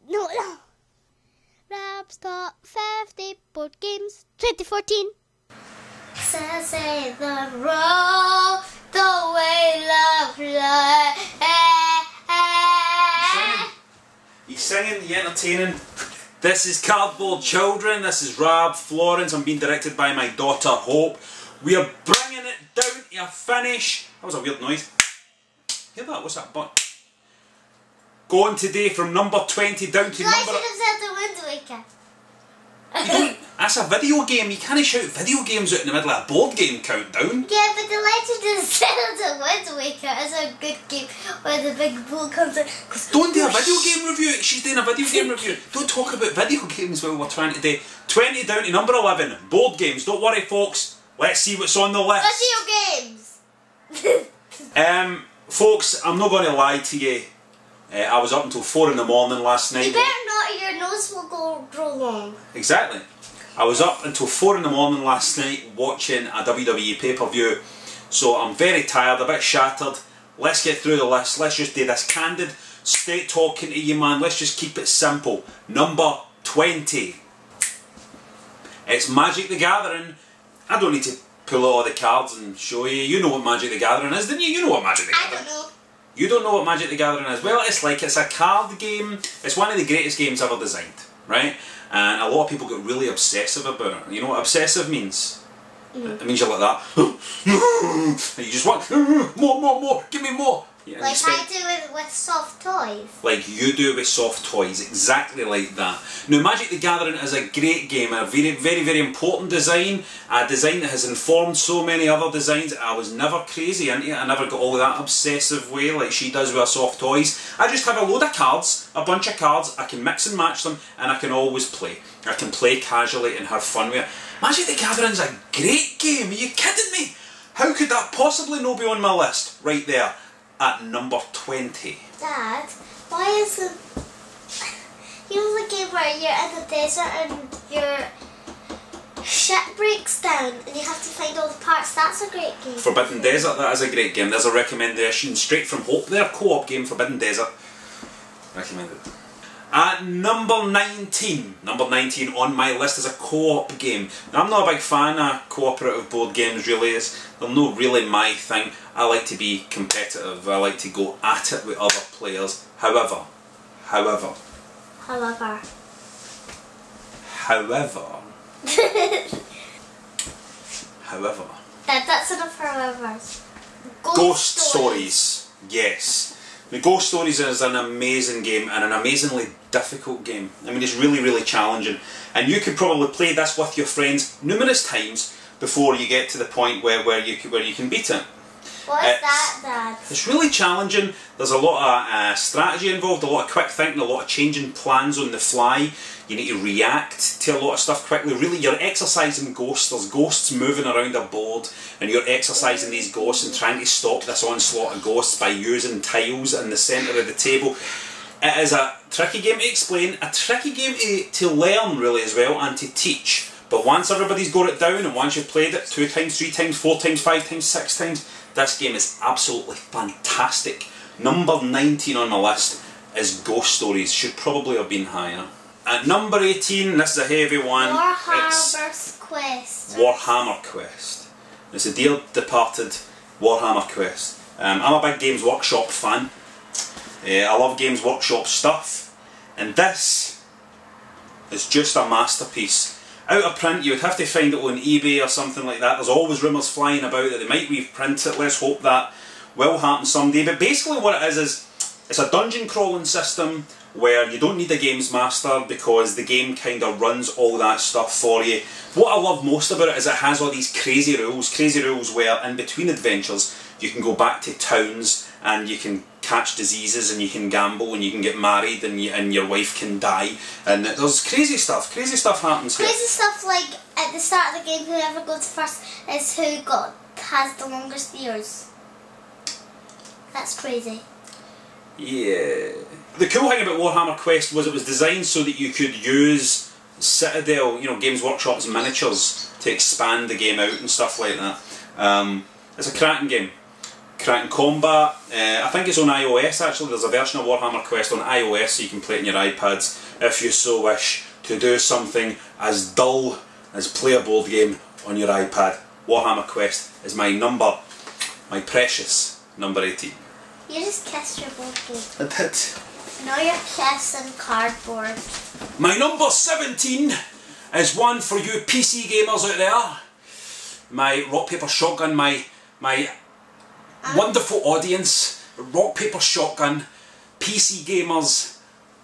No. Rob's Top 50 Board Games 2014. Say the road, the way love lies. He's singing, he's entertaining. This is Cardboard Children, this is Rab Florence. I'm being directed by my daughter Hope. We are bringing it down to a finish. That was a weird noise. Hear that? What's that button? Going today from number 20 down to number... I should have said the Wind Waker. That's a video game. You can't shout video games out in the middle of a board game countdown. Yeah, but The Legend of Zelda Wind Waker is a good game where the big bull comes in. Don't do a video game review. She's doing a video game review. Don't talk about video games while we're trying to do 20 down to number 11. Board games. Don't worry, folks. Let's see what's on the list. Video games. Folks, I'm not going to lie to you. I was up until 4 in the morning last night. You better not, or your nose will grow long. Exactly. I was up until 4 in the morning last night watching a WWE pay-per-view. So I'm very tired, a bit shattered. Let's get through the list. Let's just do this candid, straight talking to you, man. Let's just keep it simple. Number 20. It's Magic the Gathering. I don't need to pull out all the cards and show you. You know what Magic the Gathering is, didn't you? You know what Magic the Gathering is. I don't know. You don't know what Magic the Gathering is? Well, it's a card game. It's one of the greatest games ever designed, right? And a lot of people get really obsessive about it. You know what obsessive means? It means you're like that. And you just want more, give me more. Yeah, like I do with soft toys. Like you do with soft toys, exactly like that. Now, Magic the Gathering is a great game, a very, very, very important design, a design that has informed so many other designs. I was never crazy into it, I never got all that obsessive way like she does with her soft toys. I just have a load of cards, a bunch of cards, I can mix and match them, and I can always play. I can play casually and have fun with it. Magic the Gathering is a great game, are you kidding me? How could that possibly not be on my list? Right there. At number 20. Dad, why is the... You know the game where you're in the desert and your ship breaks down and you have to find all the parts? That's a great game. Forbidden Desert, that is a great game. There's a recommendation straight from Hope there. Co-op game, Forbidden Desert. Recommended. At number 19. Number 19 on my list is a co-op game. Now, I'm not a big fan of cooperative board games really. They're not really my thing. I like to be competitive. I like to go at it with other players. However. Dad, that's enough for however's. Ghost Stories. Yes. The Ghost Stories is an amazing game and an amazingly difficult game. I mean, it's really, really challenging. And you could probably play this with your friends numerous times before you get to the point where you can beat it. What is that, Dad? It's really challenging. There's a lot of strategy involved, a lot of quick thinking, a lot of changing plans on the fly. You need to react to a lot of stuff quickly. Really, you're exercising ghosts. There's ghosts moving around a board and you're exercising these ghosts and trying to stop this onslaught of ghosts by using tiles in the centre of the table. It is a tricky game to explain, a tricky game to learn really as well and to teach. But once everybody's got it down and once you've played it 2 times, 3 times, 4 times, 5 times, 6 times, this game is absolutely fantastic. Number 19 on my list is Ghost Stories. Should probably have been higher. At number 18, this is a heavy one. Warhammer Quest. Warhammer Quest. It's a dear departed Warhammer Quest. I'm a big Games Workshop fan. I love Games Workshop stuff. And this is just a masterpiece. Out of print, you would have to find it on eBay or something like that. There's always rumours flying about that they might reprint it. Let's hope that will happen someday. But basically what it is it's a dungeon crawling system where you don't need a games master because the game kind of runs all that stuff for you. What I love most about it is it has all these crazy rules where in between adventures you can go back to towns and you can catch diseases and you can gamble and you can get married and your wife can die and there's crazy stuff happens here. Crazy stuff like at the start of the game whoever goes first is who has the longest ears. That's crazy. Yeah. The cool thing about Warhammer Quest was it was designed so that you could use Citadel, you know, Games Workshop's miniatures to expand the game out and stuff like that. It's a cracking game. cracking combat. I think it's on iOS actually. There's a version of Warhammer Quest on iOS, so you can play it on your iPads if you so wish to do something as dull as play a board game on your iPad. Warhammer Quest is my precious number 18. You just kissed your board game. I did. Now you're kissing cardboard. My number 17 is one for you PC gamers out there. My rock, paper, shotgun, my wonderful audience, rock, paper, shotgun, PC gamers.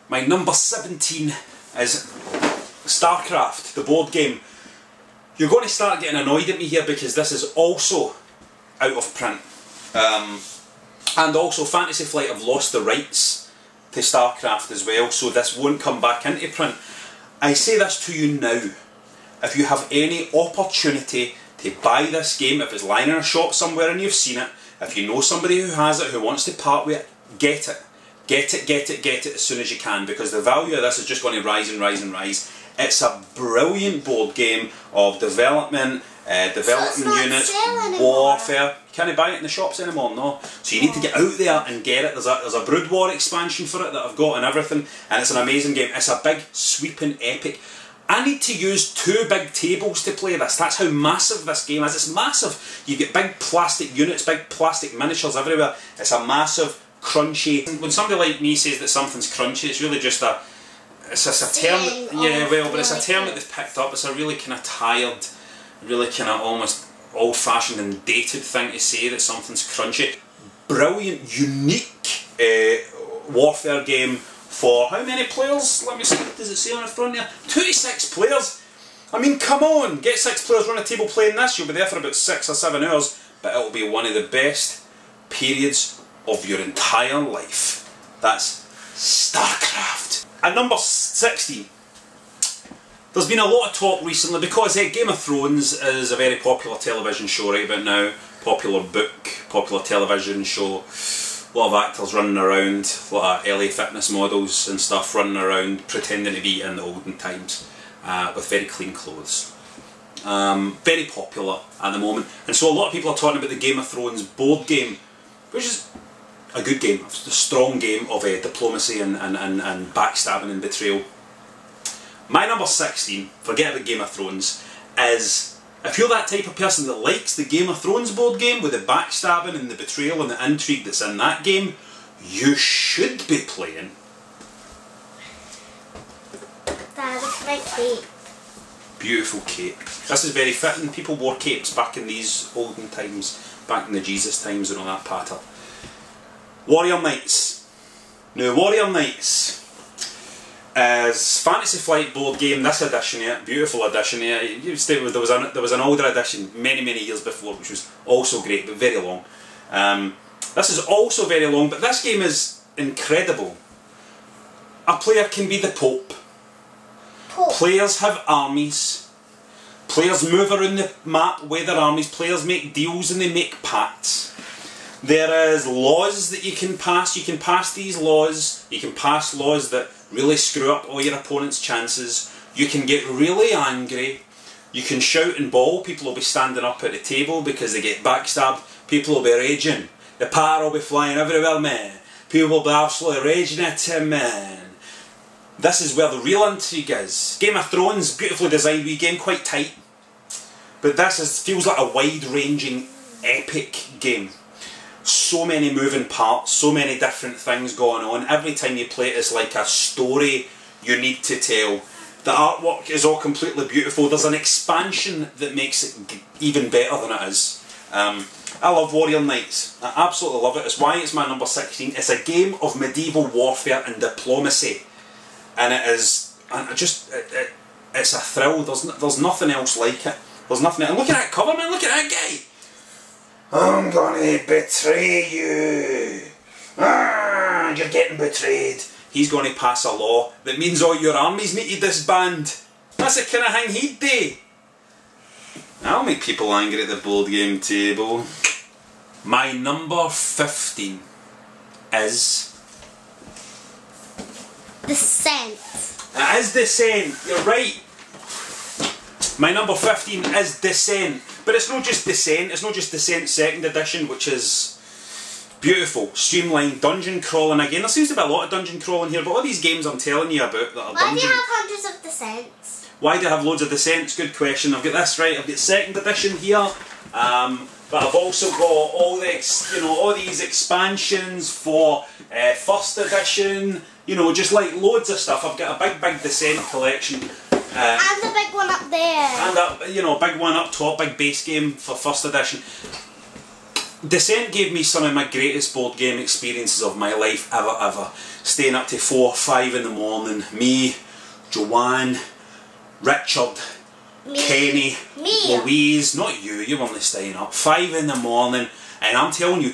My number 17 is Starcraft, the board game. You're going to start getting annoyed at me here because this is also out of print. And also Fantasy Flight have lost the rights to Starcraft as well, so this won't come back into print. I say this to you now. If you have any opportunity to buy this game, if it's lying in a shop somewhere and you've seen it, if you know somebody who has it, who wants to part with it, get it. Get it, get it, get it as soon as you can, because the value of this is just going to rise and rise and rise. It's a brilliant board game of development, units, warfare. You can't buy it in the shops anymore, no. So you need to get out there and get it. There's a Brood War expansion for it that I've got and everything, and it's an amazing game. It's a big, sweeping epic. I need to use 2 big tables to play this. That's how massive this game is. It's massive. You get big plastic units, big plastic miniatures everywhere. It's a massive, crunchy. When somebody like me says that something's crunchy, it's really just a term. Yeah, well, but it's a term that they've picked up. It's a really kind of tired, really kind of almost old-fashioned and dated thing to say that something's crunchy. Brilliant, unique warfare game for how many players? Let me see, does it say on the front there? 2 to 6 players. I mean, come on, get 6 players around a table playing this. You'll be there for about 6 or 7 hours, but it'll be one of the best periods of your entire life. That's Starcraft. At number 16, there's been a lot of talk recently because Game of Thrones is a very popular television show right about now, popular book, popular television show, a lot of actors running around, a lot of LA fitness models and stuff running around pretending to be in the olden times with very clean clothes. Very popular at the moment, and so a lot of people are talking about the Game of Thrones board game, which is a good game, a strong game of diplomacy and backstabbing and betrayal. My number 16, forget about Game of Thrones, is if you're that type of person that likes the Game of Thrones board game with the backstabbing and the betrayal and the intrigue that's in that game, you should be playing. Dad, look at my cape. Beautiful cape. This is very fitting. People wore capes back in these olden times, back in the Jesus times and all that patter. Warrior Knights. Now, Warrior Knights is Fantasy Flight board game. This edition here, beautiful edition here. There was an older edition many years before, which was also great, but very long. This is also very long, but this game is incredible. A player can be the Pope. Players have armies. Players move around the map with their armies. Players make deals and they make pacts. There is laws that you can pass. You can pass these laws. You can pass laws that really screw up all your opponent's chances. You can get really angry. You can shout and bawl. People will be standing up at the table because they get backstabbed. People will be raging. The power will be flying everywhere, man. People will be absolutely raging at him, man. This is where the real intrigue is. Game of Thrones, beautifully designed wee game, quite tight. But this feels like a wide-ranging, epic game. So many moving parts, so many different things going on. Every time you play it, it's like a story you need to tell. The artwork is all completely beautiful. There's an expansion that makes it even better than it is. I love Warrior Knights. I absolutely love it. It's why it's my number 16. It's a game of medieval warfare and diplomacy. And it is, it's a thrill. There's nothing else like it. There's nothing. And look at that cover, man. Look at that guy. I'm gonna betray you. You're getting betrayed. He's gonna pass a law that means all your armies need to disband. That's the kind of thing he'd do. I'll make people angry at the board game table. My number 15 is Descent. It is Descent, you're right. My number 15 is Descent. But it's not just Descent, it's not just Descent 2nd edition, which is Beautiful, streamlined dungeon crawling again. There seems to be a lot of dungeon crawling here, but all these games I'm telling you about that are Why dungeon... do you have hundreds of descents? Why do I have loads of descents? Good question. I've got this right. I've got 2nd edition here, but I've also got all the all these expansions for 1st edition. You know, just like loads of stuff. I've got a big descent collection. And the big one up there. And a big one up top, big base game for 1st edition. Descent gave me some of my greatest board game experiences of my life ever. Staying up to 4 or 5 in the morning. Me, Joanne, Richard, Kenny, Louise, not you, you weren't staying up. 5 in the morning, and I'm telling you,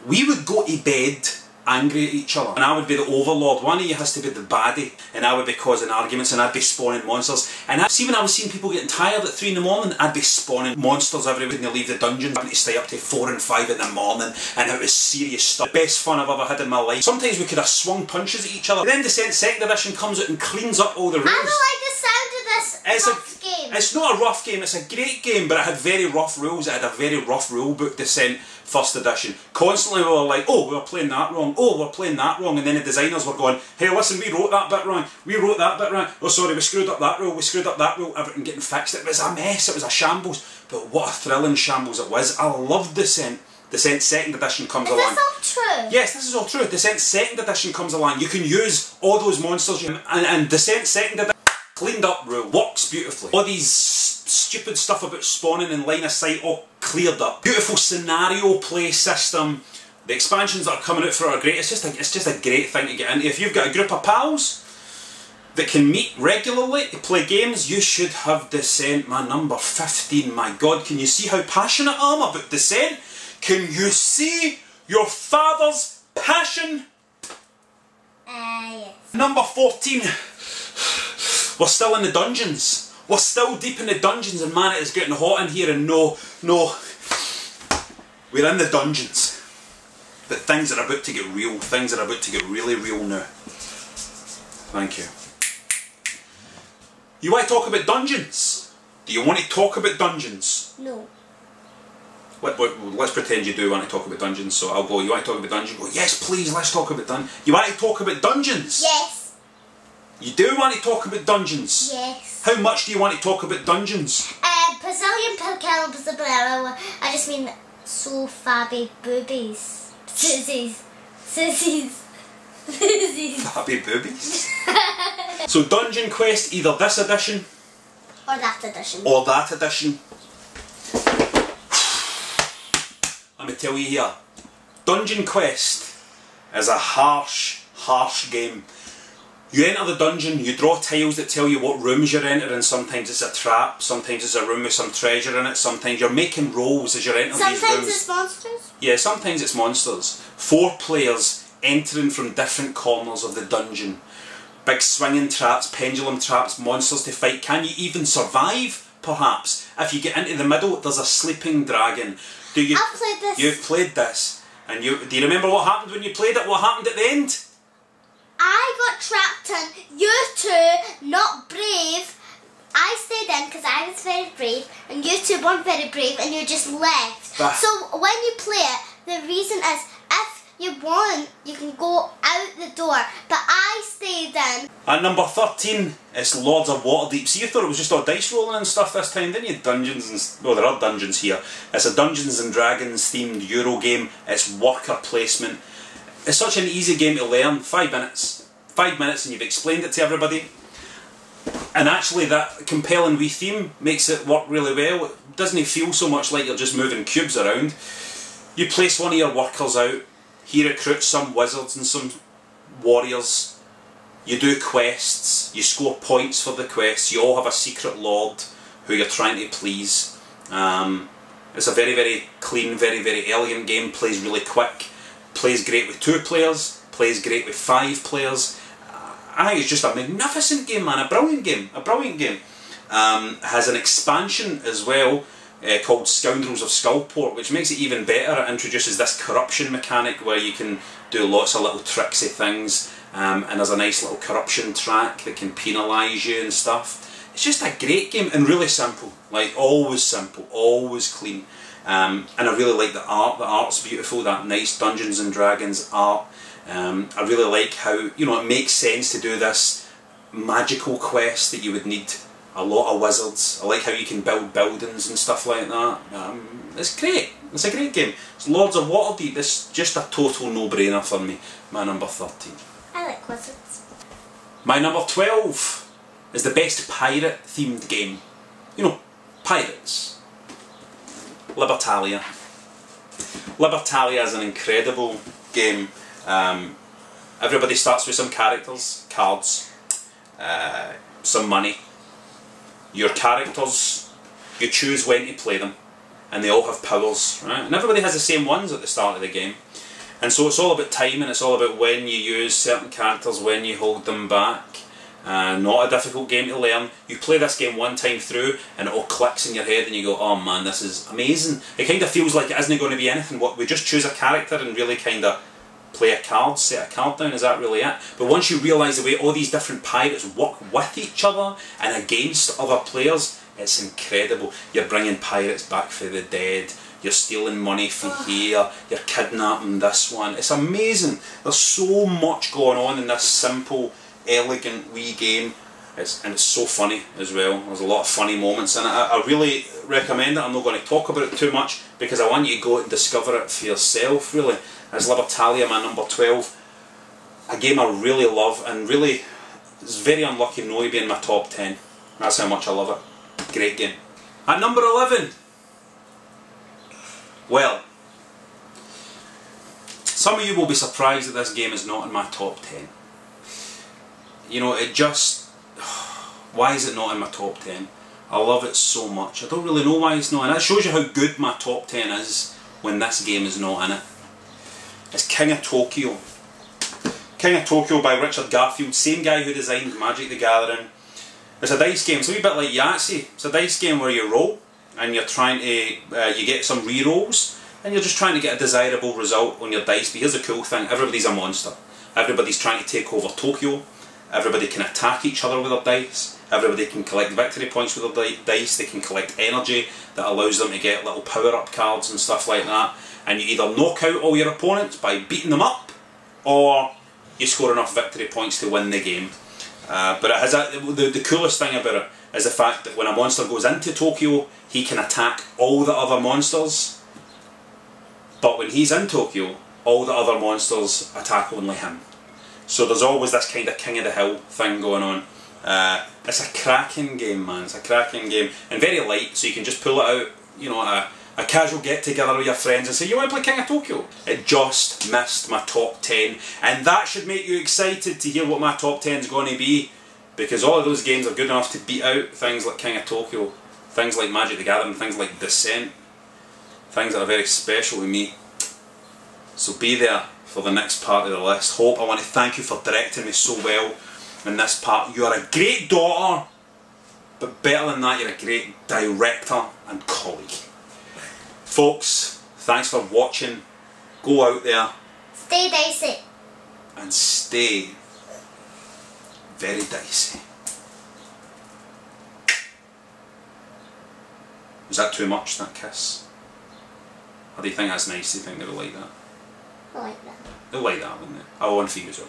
we would go to bed angry at each other, and I would be the overlord. One of you has to be the baddie, and I would be causing arguments, and I'd be spawning monsters. And when I was seeing people getting tired at 3 in the morning, I'd be spawning monsters everywhere, and they leave the dungeon, having to stay up to 4 and 5 in the morning, and it was serious stuff. The best fun I've ever had in my life. Sometimes we could have swung punches at each other. Then Descent 2nd edition comes out and cleans up all the rules. I don't like the sound of this rough game. It's not a rough game, it's a great game, but it had very rough rules. It had a very rough rule book, Descent 1st edition. Constantly we were like, oh, we were playing that wrong, oh, we're playing that wrong, and then the designers were going, hey, listen, we wrote that bit wrong, we wrote that bit wrong, oh sorry, we screwed up that rule, we screwed up that rule, everything getting fixed. It was a mess, it was a shambles, but what a thrilling shambles it was. I loved Descent. Descent 2nd edition comes along. Is this all true? Yes, this is all true. Descent 2nd edition comes along. You can use all those monsters, and Descent 2nd edition cleaned up rule, works beautifully. All these stupid stuff about spawning in line of sight all cleared up. Beautiful scenario play system. The expansions that are coming out for it are great. It's just a great thing to get into. If you've got a group of pals that can meet regularly to play games, you should have Descent. My number 15. My God, can you see how passionate I am about Descent? Can you see your father's passion? Yes. Number 14. We're still in the dungeons. We're still deep in the dungeons, and man, it is getting hot in here, and no, we're in the dungeons. But things are about to get real. Things are about to get really real now. Thank you. You want to talk about dungeons? Do you want to talk about dungeons? No. Let's pretend you do want to talk about dungeons, so I'll go, you want to talk about dungeons? Go, yes please, let's talk about dungeons. You want to talk about dungeons? Yes. You do want to talk about dungeons? Yes. How much do you want to talk about dungeons? Brazilian Pilcano, I just mean so fabby boobies. Sissies. Fabby boobies? So Dungeon Quest, either this edition or that edition. Or that edition. Let me tell you here, Dungeon Quest is a harsh game. You enter the dungeon, you draw tiles that tell you what rooms you're entering. Sometimes it's a trap, sometimes it's a room with some treasure in it, sometimes you're making rolls as you're entering these rooms. Sometimes it's monsters? Yeah, sometimes it's monsters. 4 players entering from different corners of the dungeon. Big swinging traps, pendulum traps, monsters to fight. Can you even survive, perhaps? If you get into the middle, there's a sleeping dragon. I've played this. You've played this. And do you remember what happened when you played it? What happened at the end? I got trapped in. You two, not brave. I stayed in because I was very brave, and you two weren't very brave, and you just left. So when you play it, the reason is if you won, you can go out the door. But I stayed in. At number 13, it's Lords of Waterdeep. See, you thought it was just all dice rolling and stuff this time, didn't you? Dungeons and... well, there are dungeons here. It's a Dungeons and Dragons themed Euro game. It's worker placement. It's such an easy game to learn. 5 minutes. 5 minutes and you've explained it to everybody. And actually that compelling wee theme makes it work really well. It doesn't feel so much like you're just moving cubes around. You place one of your workers out. He recruits some wizards and some warriors. You do quests. You score points for the quests. You all have a secret lord who you're trying to please. It's a very, very clean, very, very elegant game. Plays really quick. Plays great with 2 players. Plays great with 5 players. I think it's just a magnificent game, man. A brilliant game. A brilliant game. Has an expansion as well called Scoundrels of Skullport, which makes it even better. It introduces this corruption mechanic where you can do lots of little tricksy things, and there's a nice little corruption track that can penalise you and stuff. It's just a great game and really simple. Like, always simple, always clean. and I really like the art. The art's beautiful, that nice Dungeons and Dragons art. I really like how, you know, it makes sense to do this magical quest that you would need a lot of wizards. I like how you can build buildings and stuff like that. It's great. It's a great game. It's Lords of Waterdeep. It's just a total no-brainer for me. My number 13. I like wizards. My number 12 is the best pirate-themed game. You know, pirates. Talia. Talia is an incredible game. Everybody starts with some characters, cards, some money. Your characters, you choose when to play them, and they all have powers, right? And everybody has the same ones at the start of the game. And so it's all about timing, it's all about when you use certain characters, when you hold them back. Not a difficult game to learn. You play this game one time through and it all clicks in your head and you go, oh man, this is amazing. It kind of feels like it isn't going to be anything. We just choose a character and really kind of play a card, set a card down, is that really it? But once you realise the way all these different pirates work with each other and against other players, it's incredible. You're bringing pirates back from the dead, you're stealing money from here, you're kidnapping this one. It's amazing. There's so much going on in this simple, elegant wee game. And it's so funny as well. There's a lot of funny moments in it. I really recommend it. I'm not going to talk about it too much because I want you to go and discover it for yourself, really. It's Talia, my number 12. A game I really love, and really it's very unlucky not to be in my top 10. That's how much I love it. Great game. At number 11. Well, some of you will be surprised that this game is not in my top 10. You know, it just... Why is it not in my top 10? I love it so much. I don't really know why it's not in it. It shows you how good my top 10 is when this game is not in it. It's King of Tokyo. King of Tokyo by Richard Garfield, same guy who designed Magic the Gathering. It's a dice game, it's a wee bit like Yahtzee. It's a dice game where you roll and you're trying to, you get some re-rolls and you're just trying to get a desirable result on your dice. But here's the cool thing, everybody's a monster. Everybody's trying to take over Tokyo. Everybody can attack each other with their dice. Everybody can collect victory points with their dice. They can collect energy that allows them to get little power-up cards and stuff like that. And you either knock out all your opponents by beating them up, or you score enough victory points to win the game. But it has the coolest thing about it is the fact that when a monster goes into Tokyo, he can attack all the other monsters. But when he's in Tokyo, all the other monsters attack only him. So there's always this kind of King of the Hill thing going on. It's a cracking game, man. It's a cracking game. And very light, so you can just pull it out, you know, a casual get-together with your friends and say, you want to play King of Tokyo? It just missed my top 10. And that should make you excited to hear what my top 10 is going to be. Because all of those games are good enough to beat out things like King of Tokyo, things like Magic the Gathering, things like Descent. Things that are very special to me. So be there for the next part of the list. Hope, I want to thank you for directing me so well in this part. You are a great daughter, but better than that, you're a great director and colleague. Folks, thanks for watching. Go out there. Stay dicey. And stay very dicey. Was that too much, that kiss? Or do you think that's nice? Do you think they will like that? I like that. They'll like that, wouldn't they? I want for you as well.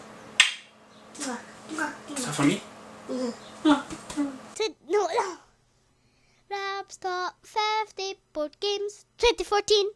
Is that for me? No. Rab's Top 50 Board Games 2014.